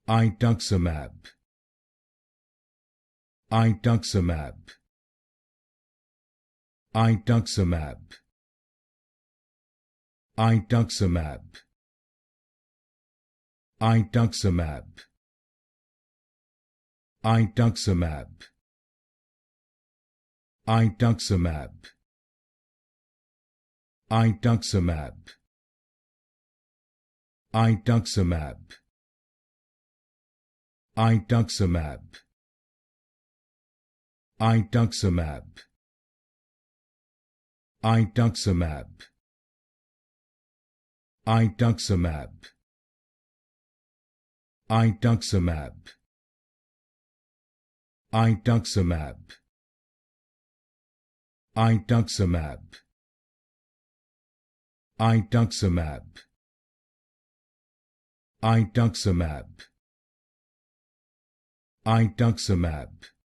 Ituximab. Ituximab. Ituximab. Ituximab. Ituximab. Ituximab. Ituximab. Ituximab. Ituximab. Ituximab. Ituximab. Ituximab. Ituximab. Ituximab. Ituximab. Ituximab. Ituximab. Ituximab. Ituximab.